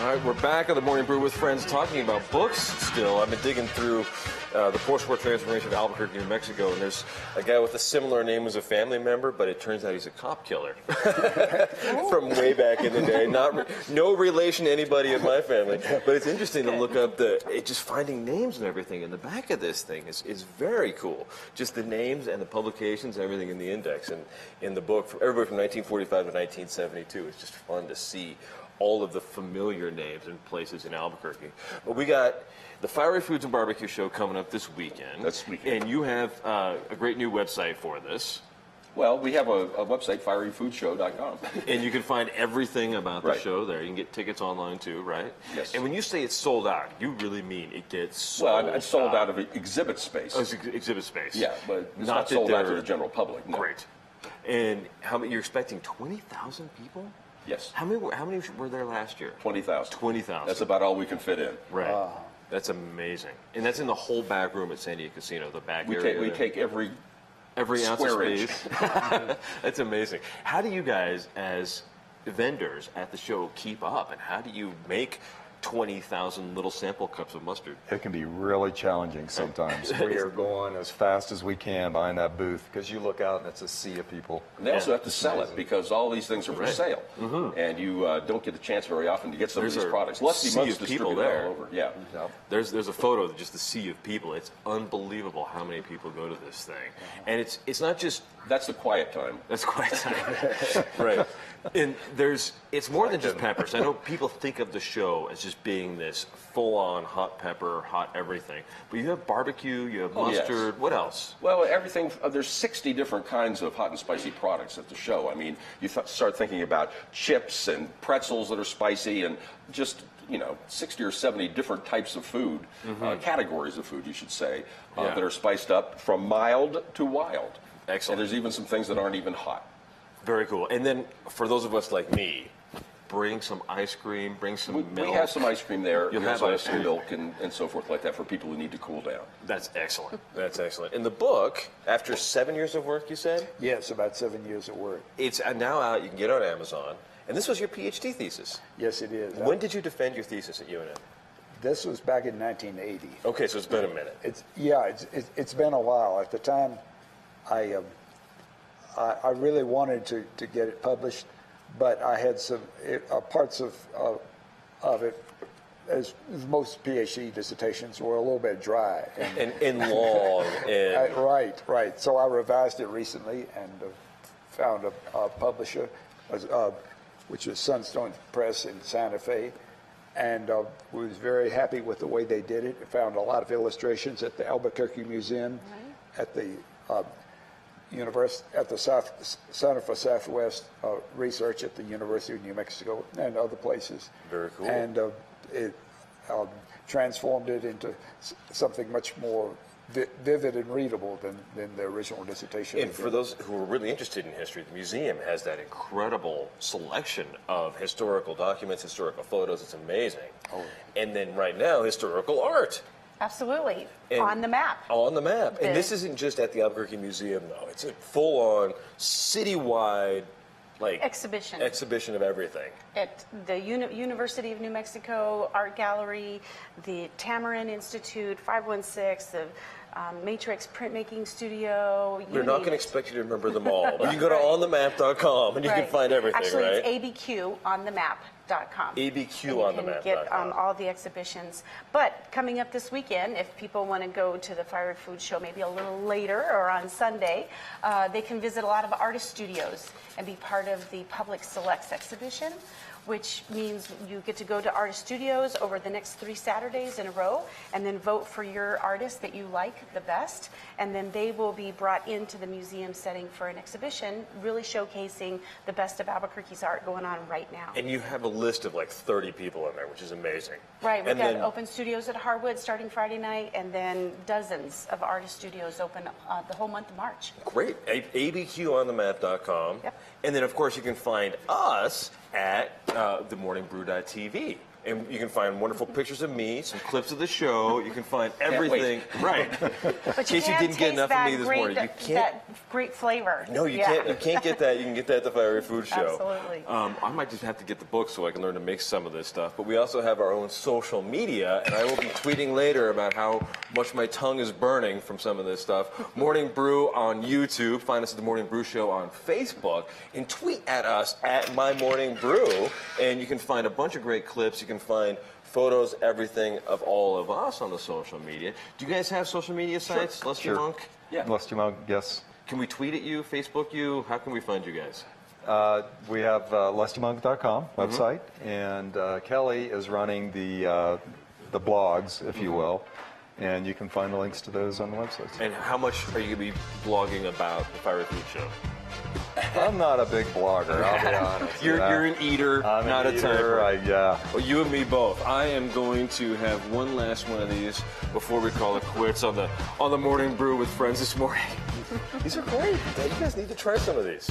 All right, we're back on the Morning Brew with Friends talking about books still. I've been digging through the post-war transformation of Albuquerque, New Mexico, and there's a guy with a similar name who's a family member, but it turns out he's a cop killer from way back in the day. No relation to anybody in my family, but it's interesting to look up just finding names and everything in the back of this thing is very cool. Just the names and the publications and everything in the index and in the book, from everybody from 1945 to 1972. It's just fun to see all of the familiar names and places in Albuquerque. But we got the Fiery Foods and Barbecue Show coming up this weekend. This weekend. And you have a great new website for this. Well, we have a website, fieryfoodshow.com. And you can find everything about the Right. show there. You can get tickets online too, right? Yes. And when you say it's sold out, you really mean it gets sold out. Well, it's sold out of exhibit space. Oh, it's exhibit space. Yeah, but it's not sold out to the general public. No. Great. And you're expecting 20,000 people? Yes. How many were there last year? 20,000. 20,000. That's about all we can fit in. Right. That's amazing. And that's in the whole back room at San Diego Casino, the back area. We take every ounce of square inch. space. That's amazing. How do you guys, as vendors at the show, keep up? And how do you make 20,000 little sample cups of mustard? It can be really challenging sometimes. We are going as fast as we can behind that booth because you look out and it's a sea of people. And they also have to sell it because all these things are for sale. Mm-hmm. And you don't get a chance very often to get some of these products. Sea of people there. All over. Yeah. There's a photo of just the sea of people. It's unbelievable how many people go to this thing. And it's not just... That's the quiet time. That's quiet time. Right. And it's more than just peppers. I know people think of the show as just being this full-on hot pepper, hot everything. But you have barbecue, you have mustard. Yes. What else? Well, everything. There's 60 different kinds of hot and spicy products at the show. I mean, you start thinking about chips and pretzels that are spicy and just 60 or 70 different types of food, categories of food, you should say, that are spiced up from mild to wild. Excellent. And there's even some things that aren't even hot. Very cool. And then for those of us like me, bring some ice cream, bring some milk. We have some ice cream there. You'll have ice cream, milk, and so forth like that for people who need to cool down. That's excellent. That's excellent. In the book, after 7 years of work, you said? Yes, about 7 years of work. It's now out. You can get it on Amazon. And this was your PhD thesis. Yes, it is. When did you defend your thesis at UNM? This was back in 1980. Okay, so it's been a minute. It's been a while. At the time, I really wanted to get it published, but I had some parts of it, as most PhD dissertations, were a little bit dry and long. And right. So I revised it recently and found a publisher, which was Sunstone Press in Santa Fe, and was very happy with the way they did it. I found a lot of illustrations at the Albuquerque Museum, at the at the Center for Southwest Research at the University of New Mexico and other places. Very cool. And it transformed it into something much more vivid and readable than the original dissertation. And for those who are really interested in history, the museum has that incredible selection of historical documents, historical photos. It's amazing. Oh. And then right now, historical art. Absolutely. And on the map. On the map. And this isn't just at the Albuquerque Museum, though. It's a full-on, citywide, exhibition of everything. At the University of New Mexico Art Gallery, the Tamarin Institute, 516, the Matrix Printmaking Studio. We're not going to expect you to remember them all. But you can go to onthemap.com and you can find everything, Actually, right? it's abqonthemap.com. abqonthemap.com. You can get all the exhibitions. But coming up this weekend, if people want to go to the Fiery Food Show maybe a little later or on Sunday, they can visit a lot of artist studios and be part of the Public Selects exhibition, which means you get to go to artist studios over the next 3 Saturdays in a row and then vote for your artist that you like the best. And then they will be brought into the museum setting for an exhibition, really showcasing the best of Albuquerque's art going on right now. And you have a list of like 30 people in there, which is amazing. Right, we've got open studios at Harwood starting Friday night, and then dozens of artist studios open the whole month of March. Great. abqonthemap.com. Yep. And then, of course, you can find us at themorningbrew.tv. and you can find wonderful pictures of me, some clips of the show. You can find everything. Right. But In case you didn't get enough of me this morning, you can't. That great flavor. No, you can't. You can't get that. You can get that at the Fiery Food Show. Absolutely. I might just have to get the book so I can learn to make some of this stuff. But we also have our own social media, and I will be tweeting later about how much my tongue is burning from some of this stuff. Morning Brew on YouTube. Find us at the Morning Brew Show on Facebook, and tweet at us at My Morning Brew, and you can find a bunch of great clips. You can find photos, everything of all of us on the social media. Do you guys have social media sites? Lusty Sure. Monk? Yeah. Lusty Monk, yes. Can we tweet at you, Facebook you? How can we find you guys? We have lustymonk.com website, and Kelly is running the blogs, if you will, and you can find the links to those on the website. And how much are you going to be blogging about the Fiery Food Show? I'm not a big blogger, I'll be honest. You're an eater, I'm not an a eater, typer. yeah. Well, you and me both. I am going to have one last one of these before we call it quits on the Morning Brew with Friends this morning. These are great. You guys need to try some of these.